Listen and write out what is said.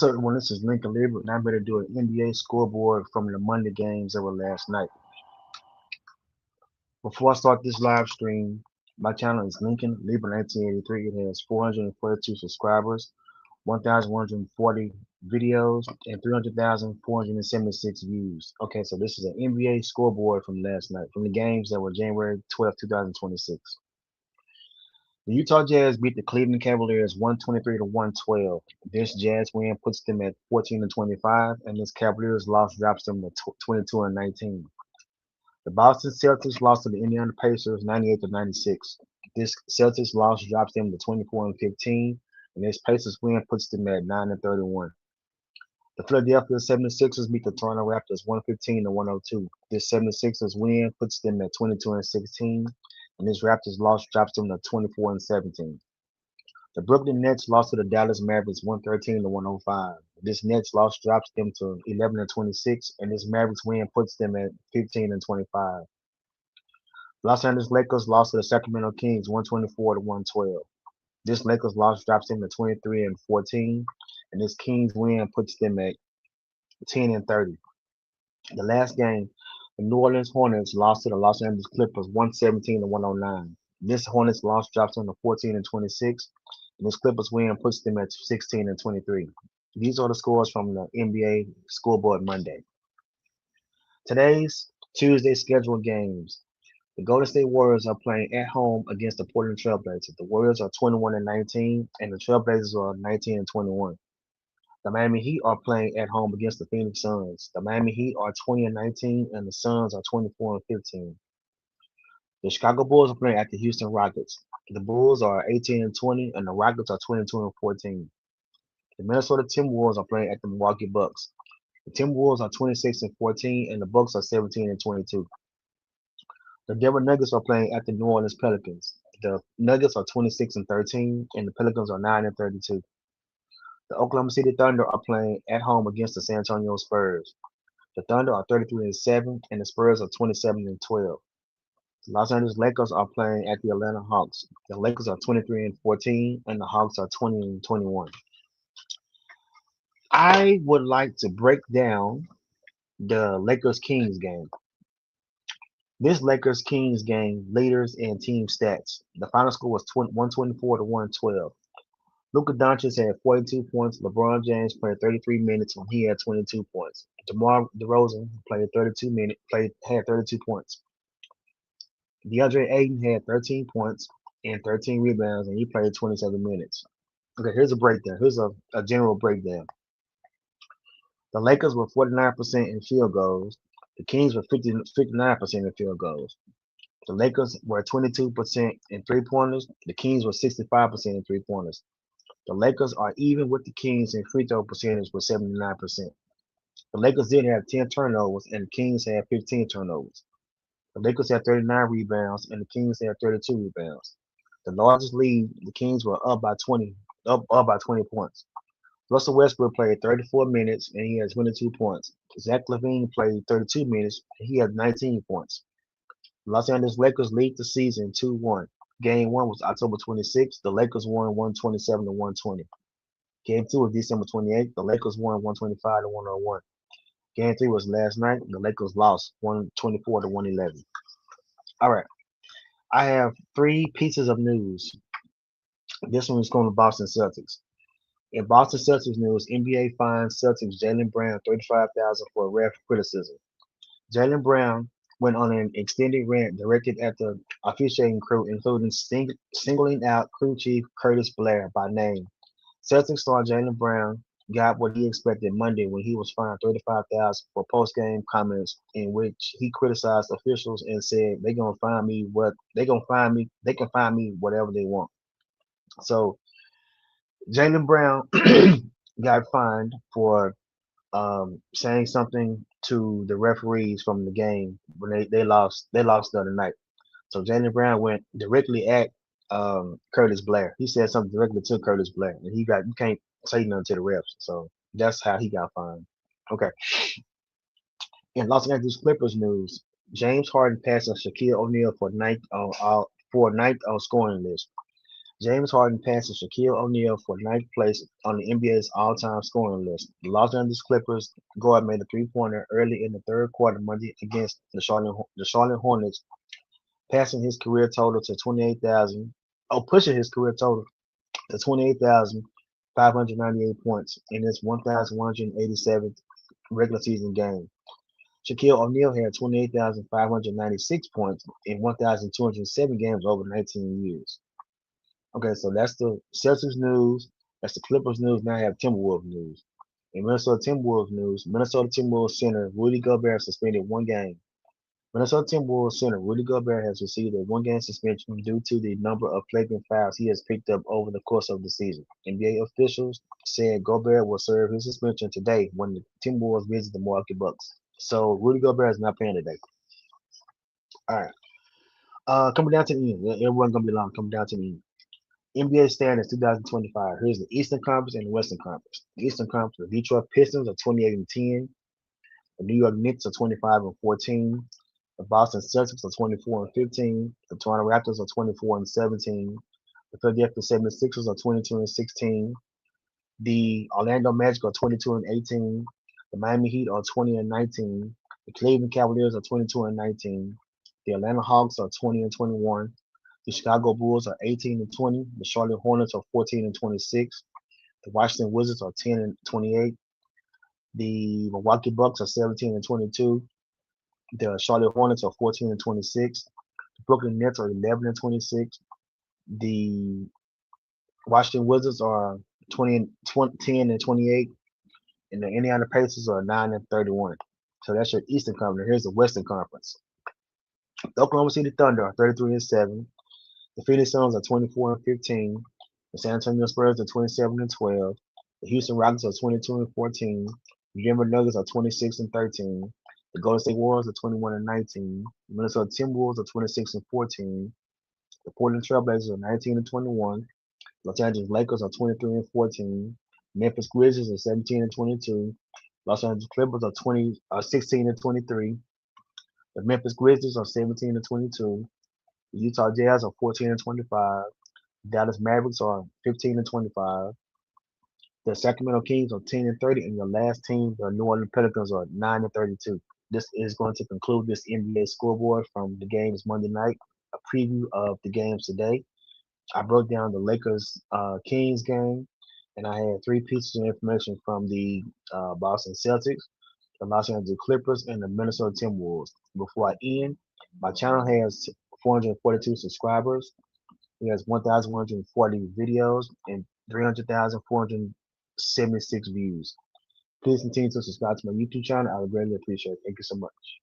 What's up, everyone? This is Lincoln Libert, and I'm ready to do an NBA scoreboard from the Monday games that were last night. Before I start this live stream, my channel is Lincoln Libert 1983. It has 442 subscribers, 1,140 videos, and 300,476 views. Okay, so this is an NBA scoreboard from last night, from the games that were January 12th, 2026. The Utah Jazz beat the Cleveland Cavaliers 123 to 112. This Jazz win puts them at 14 and 25, and this Cavaliers loss drops them to 22 and 19. The Boston Celtics lost to the Indiana Pacers 98 to 96. This Celtics loss drops them to 24 and 15, and this Pacers win puts them at 9 and 31. The Philadelphia 76ers beat the Toronto Raptors 115 to 102. This 76ers win puts them at 22 and 16, and this Raptors loss drops them to 24 and 17. The Brooklyn Nets lost to the Dallas Mavericks 113 to 105. This Nets loss drops them to 11 and 26, and this Mavericks win puts them at 15 and 25. Los Angeles Lakers lost to the Sacramento Kings 124 to 112. This Lakers loss drops them to 23 and 14, and this Kings win puts them at 10 and 30. The last game, the New Orleans Hornets lost to the Los Angeles Clippers 117 to 109. This Hornets loss drops them to 14 and 26, and this Clippers win puts them at 16 and 23. These are the scores from the NBA scoreboard Monday. Today's Tuesday scheduled games. The Golden State Warriors are playing at home against the Portland Trailblazers. The Warriors are 21 and 19, and the Trailblazers are 19 and 21. The Miami Heat are playing at home against the Phoenix Suns. The Miami Heat are 20 and 19, and the Suns are 24 and 15. The Chicago Bulls are playing at the Houston Rockets. The Bulls are 18 and 20, and the Rockets are 22 and 14. The Minnesota Timberwolves are playing at the Milwaukee Bucks. The Timberwolves are 26 and 14, and the Bucks are 17 and 22. The Denver Nuggets are playing at the New Orleans Pelicans. The Nuggets are 26 and 13, and the Pelicans are 9 and 32. The Oklahoma City Thunder are playing at home against the San Antonio Spurs. The Thunder are 33 and 7, and the Spurs are 27 and 12. The Los Angeles Lakers are playing at the Atlanta Hawks. The Lakers are 23 and 14, and the Hawks are 20 and 21. I would like to break down the Lakers Kings game. This Lakers Kings game leaders and team stats. The final score was 124 to 112. Luka Doncic had 42 points. LeBron James played 33 minutes when he had 22 points. DeMar DeRozan had 32 points. DeAndre Ayton had 13 points and 13 rebounds, and he played 27 minutes. Okay, here's a breakdown. Here's a general breakdown. The Lakers were 49% in field goals. The Kings were 59% in field goals. The Lakers were 22% in three-pointers. The Kings were 65% in three-pointers. The Lakers are even with the Kings in free throw percentage with 79%. The Lakers did have 10 turnovers, and the Kings had 15 turnovers. The Lakers had 39 rebounds, and the Kings had 32 rebounds. The largest lead, the Kings were up by 20 points. Russell Westbrook played 34 minutes, and he had 22 points. Zach LaVine played 32 minutes, and he had 19 points. The Los Angeles Lakers lead the season 2-1. Game 1 was October 26th. The Lakers won 127 to 120. Game 2 was December 28th. The Lakers won 125 to 101. Game 3 was last night. The Lakers lost 124 to 111. All right. I have 3 pieces of news. This one is going to Boston Celtics. In Boston Celtics news, NBA fines Celtics Jaylen Brown $35,000 for ref criticism. Jaylen Brown went on an extended rant directed at the officiating crew, including singling out crew chief Curtis Blair by name. Celtics star Jaylen Brown got what he expected Monday when he was fined $35,000 for post-game comments in which he criticized officials and said they can find me whatever they want. So Jaylen Brown got fined for saying something to the referees from the game when they lost the other night. So Jaylen Brown went directly at Curtis Blair. He said something directly to Curtis Blair, and you can't say nothing to the refs. So that's how he got fined. Okay. In Los Angeles Clippers news, James Harden passes Shaquille O'Neal for ninth on scoring list. James Harden passes Shaquille O'Neal for ninth place on the NBA's all-time scoring list. The Los Angeles Clippers guard made a three-pointer early in the third quarter Monday against the Charlotte Hornets, passing his career total to 28,000. Oh, pushing his career total to 28,598 points in his 1,187th regular season game. Shaquille O'Neal had 28,596 points in 1,207 games over 19 years. Okay, so that's the Celtics news. That's the Clippers news. Now I have Timberwolves news. In Minnesota Timberwolves news, Minnesota Timberwolves center Rudy Gobert suspended one game. Minnesota Timberwolves center Rudy Gobert has received a one-game suspension due to the number of flagrant fouls he has picked up over the course of the season. NBA officials said Gobert will serve his suspension today when the Timberwolves visit the Milwaukee Bucks. So Rudy Gobert is not playing today. All right. Coming down to the end. Everyone's gonna be long. Coming down to the end. NBA standings 2025. Here's the Eastern Conference and the Western Conference. The Eastern Conference, the Detroit Pistons are 28-10. The New York Knicks are 25-14. The Boston Celtics are 24-15. The Toronto Raptors are 24-17. The Philadelphia 76ers are 22-16. The Orlando Magic are 22-18. The Miami Heat are 20-19. The Cleveland Cavaliers are 22-19. The Atlanta Hawks are 20-21. The Chicago Bulls are 18-20. The Charlotte Hornets are 14-26. The Washington Wizards are 10-28. The Milwaukee Bucks are 17-22. The Charlotte Hornets are 14-26. The Brooklyn Nets are 11-26. The Washington Wizards are 10-28. And the Indiana Pacers are 9-31. So that's your Eastern Conference. Here's the Western Conference. The Oklahoma City Thunder are 33-7. The Phoenix Suns are 24-15. The San Antonio Spurs are 27-12. The Houston Rockets are 22-14. The Denver Nuggets are 26-13. The Golden State Warriors are 21-19. The Minnesota Timberwolves are 26-14. The Portland Trailblazers are 19-21. Los Angeles Lakers are 23-14. Memphis Grizzlies are 17-22. Los Angeles Clippers are 16-23. The Memphis Grizzlies are 17-22. The Utah Jazz are 14-25. Dallas Mavericks are 15-25. The Sacramento Kings are 10-30, and your last team, the New Orleans Pelicans, are 9-32. This is going to conclude this NBA scoreboard from the games Monday night. A preview of the games today. I broke down the Lakers Kings game, and I had three pieces of information from the Boston Celtics, the Los Angeles Clippers, and the Minnesota Timberwolves. Before I end, my channel has 442 subscribers. It has 1,140 videos and 300,476 views. Please continue to subscribe to my YouTube channel. I would greatly appreciate it. Thank you so much.